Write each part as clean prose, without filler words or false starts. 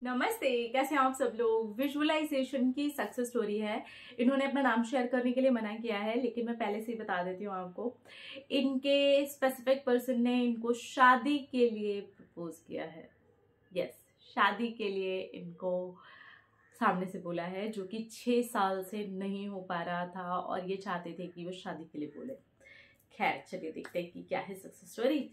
नमस्ते, कैसे हैं आप सब लोग। विजुअलाइजेशन की सक्सेस स्टोरी है। इन्होंने अपना नाम शेयर करने के लिए मना किया है, लेकिन मैं पहले से ही बता देती हूँ आपको। इनके स्पेसिफिक पर्सन ने इनको शादी के लिए प्रपोज किया है। यस, शादी के लिए इनको सामने से बोला है, जो कि 6 साल से नहीं हो पा रहा था और ये चाहते थे कि वो शादी के लिए बोले। खैर, चलिए देखते हैं कि क्या है सक्सेस स्टोरी।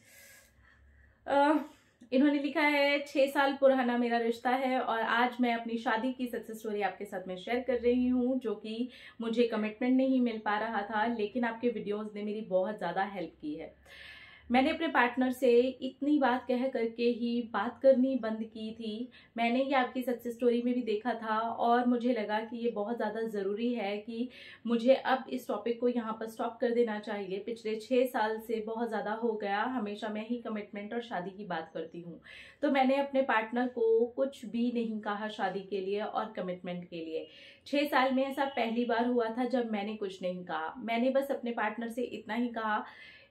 इन्होंने लिखा है, 6 साल पुराना मेरा रिश्ता है और आज मैं अपनी शादी की सक्सेस स्टोरी आपके साथ में शेयर कर रही हूँ, जो कि मुझे कमिटमेंट नहीं मिल पा रहा था, लेकिन आपके वीडियोस ने मेरी बहुत ज़्यादा हेल्प की है। मैंने अपने पार्टनर से इतनी बात कह करके ही बात करनी बंद की थी। मैंने ये आपकी सक्सेस स्टोरी में भी देखा था और मुझे लगा कि ये बहुत ज़्यादा ज़रूरी है कि मुझे अब इस टॉपिक को यहाँ पर स्टॉप कर देना चाहिए। पिछले 6 साल से बहुत ज़्यादा हो गया, हमेशा मैं ही कमिटमेंट और शादी की बात करती हूँ। तो मैंने अपने पार्टनर को कुछ भी नहीं कहा शादी के लिए और कमिटमेंट के लिए। 6 साल में ऐसा पहली बार हुआ था जब मैंने कुछ नहीं कहा। मैंने बस अपने पार्टनर से इतना ही कहा,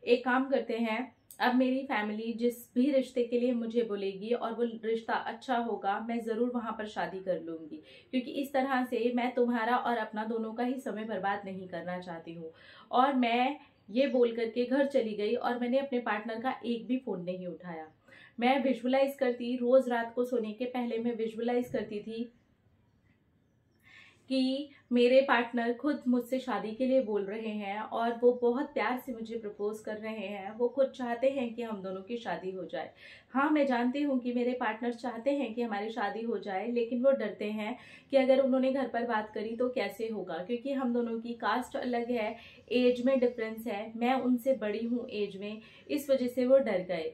एक काम करते हैं, अब मेरी फैमिली जिस भी रिश्ते के लिए मुझे बोलेगी और वो रिश्ता अच्छा होगा, मैं ज़रूर वहाँ पर शादी कर लूँगी, क्योंकि इस तरह से मैं तुम्हारा और अपना दोनों का ही समय बर्बाद नहीं करना चाहती हूँ। और मैं ये बोल करके घर चली गई और मैंने अपने पार्टनर का एक भी फ़ोन नहीं उठाया। मैं विजुअलाइज करती, रोज़ रात को सोने के पहले मैं विजुअलाइज करती थी कि मेरे पार्टनर खुद मुझसे शादी के लिए बोल रहे हैं और वो बहुत प्यार से मुझे प्रपोज कर रहे हैं। वो खुद चाहते हैं कि हम दोनों की शादी हो जाए। हाँ, मैं जानती हूँ कि मेरे पार्टनर चाहते हैं कि हमारी शादी हो जाए, लेकिन वो डरते हैं कि अगर उन्होंने घर पर बात करी तो कैसे होगा, क्योंकि हम दोनों की कास्ट अलग है, एज में डिफरेंस है, मैं उनसे बड़ी हूँ एज में, इस वजह से वो डर गए।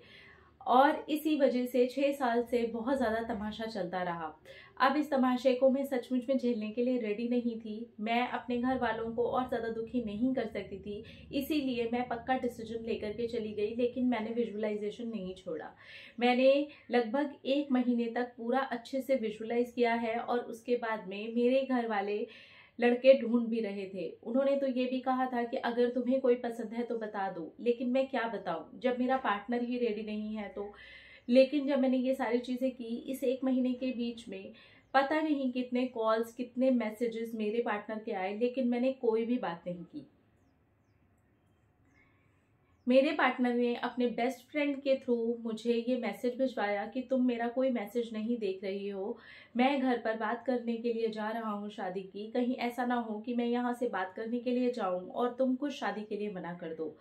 और इसी वजह से 6 साल से बहुत ज़्यादा तमाशा चलता रहा। अब इस तमाशे को मैं सचमुच में झेलने के लिए रेडी नहीं थी। मैं अपने घर वालों को और ज़्यादा दुखी नहीं कर सकती थी, इसीलिए मैं पक्का डिसीजन लेकर के चली गई, लेकिन मैंने विजुअलाइजेशन नहीं छोड़ा। मैंने लगभग 1 महीने तक पूरा अच्छे से विजुअलाइज किया है और उसके बाद में मेरे घर वाले लड़के ढूंढ भी रहे थे। उन्होंने तो ये भी कहा था कि अगर तुम्हें कोई पसंद है तो बता दो, लेकिन मैं क्या बताऊं जब मेरा पार्टनर ही रेडी नहीं है तो। लेकिन जब मैंने ये सारी चीज़ें की, इस 1 महीने के बीच में पता नहीं कितने कॉल्स, कितने मैसेजेस मेरे पार्टनर के आए, लेकिन मैंने कोई भी बात नहीं की। मेरे पार्टनर ने अपने बेस्ट फ्रेंड के थ्रू मुझे ये मैसेज भिजवाया कि तुम मेरा कोई मैसेज नहीं देख रही हो, मैं घर पर बात करने के लिए जा रहा हूँ शादी की, कहीं ऐसा ना हो कि मैं यहाँ से बात करने के लिए जाऊँ और तुम कुछ शादी के लिए मना कर दो।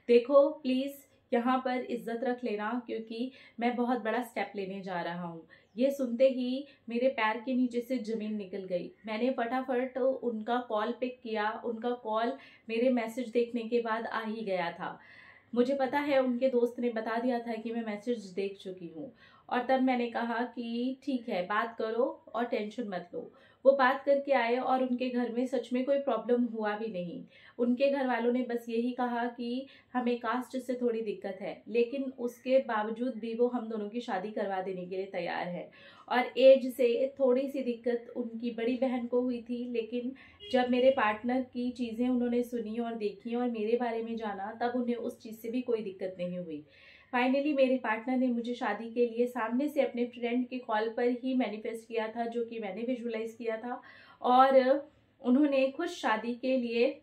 देखो प्लीज़, यहाँ पर इज्जत रख लेना, क्योंकि मैं बहुत बड़ा स्टेप लेने जा रहा हूँ। ये सुनते ही मेरे पैर के नीचे से जमीन निकल गई। मैंने फटाफट उनका कॉल पिक किया। उनका कॉल मेरे मैसेज देखने के बाद आ ही गया था। मुझे पता है उनके दोस्त ने बता दिया था कि मैं मैसेज देख चुकी हूँ, और तब मैंने कहा कि ठीक है, बात करो और टेंशन मत लो। वो बात करके आए और उनके घर में सच में कोई प्रॉब्लम हुआ भी नहीं। उनके घर वालों ने बस यही कहा कि हमें कास्ट से थोड़ी दिक्कत है, लेकिन उसके बावजूद भी वो हम दोनों की शादी करवा देने के लिए तैयार है। और एज से थोड़ी सी दिक्कत उनकी बड़ी बहन को हुई थी, लेकिन जब मेरे पार्टनर की चीज़ें उन्होंने सुनी और देखी और मेरे बारे में जाना, तब उन्हें उस चीज़ से भी कोई दिक्कत नहीं हुई। फाइनली मेरे पार्टनर ने मुझे शादी के लिए सामने से अपने फ्रेंड के कॉल पर ही मैनिफेस्ट किया था, जो कि मैंने विजुअलाइज किया था, और उन्होंने खुद शादी के लिए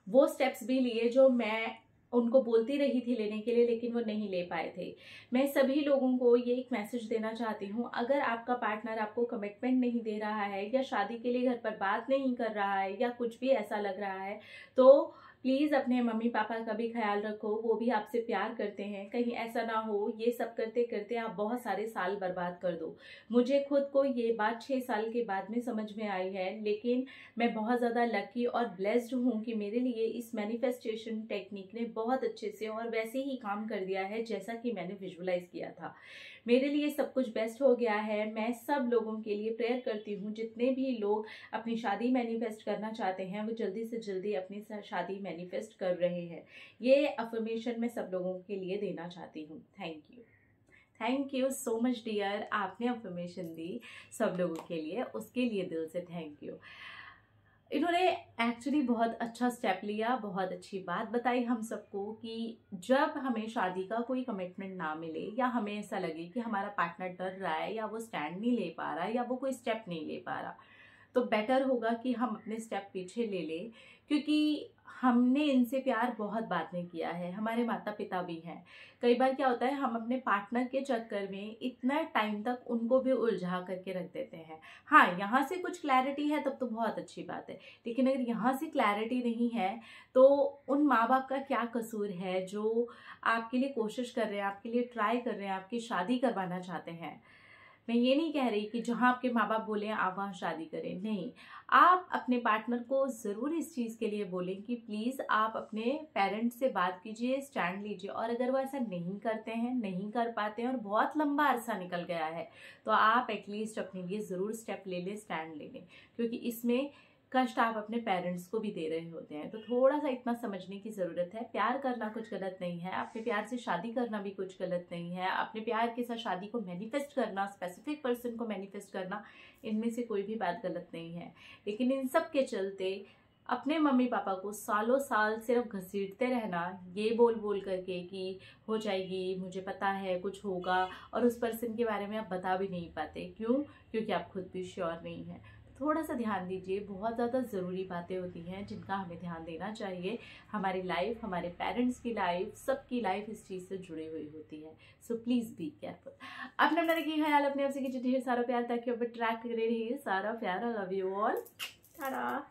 वो स्टेप्स भी लिए जो मैं उनको बोलती रही थी लेने के लिए, लेकिन वो नहीं ले पाए थे। मैं सभी लोगों को ये एक मैसेज देना चाहती हूँ, अगर आपका पार्टनर आपको कमिटमेंट नहीं दे रहा है या शादी के लिए घर पर बात नहीं कर रहा है या कुछ भी ऐसा लग रहा है, तो प्लीज़ अपने मम्मी पापा का भी ख्याल रखो। वो भी आपसे प्यार करते हैं, कहीं ऐसा ना हो ये सब करते करते आप बहुत सारे साल बर्बाद कर दो। मुझे खुद को ये बात 6 साल के बाद में समझ में आई है, लेकिन मैं बहुत ज़्यादा लकी और ब्लेस्ड हूँ कि मेरे लिए इस मैनिफेस्टेशन टेक्निक ने बहुत अच्छे से और वैसे ही काम कर दिया है जैसा कि मैंने विजुअलाइज किया था। मेरे लिए सब कुछ बेस्ट हो गया है। मैं सब लोगों के लिए प्रेयर करती हूँ, जितने भी लोग अपनी शादी मैनिफेस्ट करना चाहते हैं वो जल्दी से जल्दी अपनी शादी मैनिफेस्ट कर रहे हैं। ये अफर्मेशन मैं सब लोगों के लिए देना चाहती हूँ। Thank you so much dear. आपने अफर्मेशन दी सब लोगों के लिए, उसके लिए दिल से थैंक यू। इन्होंने एक्चुअली बहुत अच्छा स्टेप लिया, बहुत अच्छी बात बताई हम सबको कि जब हमें शादी का कोई कमिटमेंट ना मिले या हमें ऐसा लगे कि हमारा पार्टनर डर रहा है या वो स्टैंड नहीं ले पा रहा या वो कोई स्टेप नहीं ले पा रहा, तो बेटर होगा कि हम अपने स्टेप पीछे ले लें, क्योंकि हमने इनसे प्यार बहुत बाद में किया है, हमारे माता पिता भी हैं। कई बार क्या होता है, हम अपने पार्टनर के चक्कर में इतना टाइम तक उनको भी उलझा करके रख देते हैं। हाँ, यहाँ से कुछ क्लैरिटी है तब तो बहुत अच्छी बात है, लेकिन अगर यहाँ से क्लैरिटी नहीं है तो उन माँ बाप का क्या कसूर है जो आपके लिए कोशिश कर रहे हैं, आपके लिए ट्राई कर रहे हैं, आपकी शादी करवाना चाहते हैं। मैं ये नहीं कह रही कि जहाँ आपके माँ बाप बोले आप वहाँ शादी करें, नहीं। आप अपने पार्टनर को ज़रूर इस चीज़ के लिए बोलें कि प्लीज़ आप अपने पेरेंट्स से बात कीजिए, स्टैंड लीजिए, और अगर वो ऐसा नहीं करते हैं, नहीं कर पाते हैं और बहुत लंबा अरसा निकल गया है, तो आप एटलीस्ट अपने लिए ज़रूर स्टेप ले लें, स्टैंड ले लें, क्योंकि इसमें कष्ट आप अपने पेरेंट्स को भी दे रहे होते हैं। तो थोड़ा सा इतना समझने की ज़रूरत है। प्यार करना कुछ गलत नहीं है, अपने प्यार से शादी करना भी कुछ गलत नहीं है, अपने प्यार के साथ शादी को मैनिफेस्ट करना, स्पेसिफिक पर्सन को मैनिफेस्ट करना, इनमें से कोई भी बात गलत नहीं है। लेकिन इन सब के चलते अपने मम्मी पापा को सालों साल सिर्फ घसीटते रहना, ये बोल बोल करके कि हो जाएगी, मुझे पता है कुछ होगा, और उस पर्सन के बारे में आप बता भी नहीं पाते। क्यों? क्योंकि आप खुद भी श्योर नहीं है। थोड़ा सा ध्यान दीजिए, बहुत ज़्यादा ज़रूरी बातें होती हैं जिनका हमें ध्यान देना चाहिए। हमारी लाइफ, हमारे पेरेंट्स की लाइफ, सबकी लाइफ इस चीज़ से जुड़ी हुई होती है। So please be careful. अपने अपना रखिए ख्याल, अपने आपसे कीजिए ढेर सारा प्यार, ताकि अब ट्रैक करे रहिए सारा प्यार। I love you all. Tata.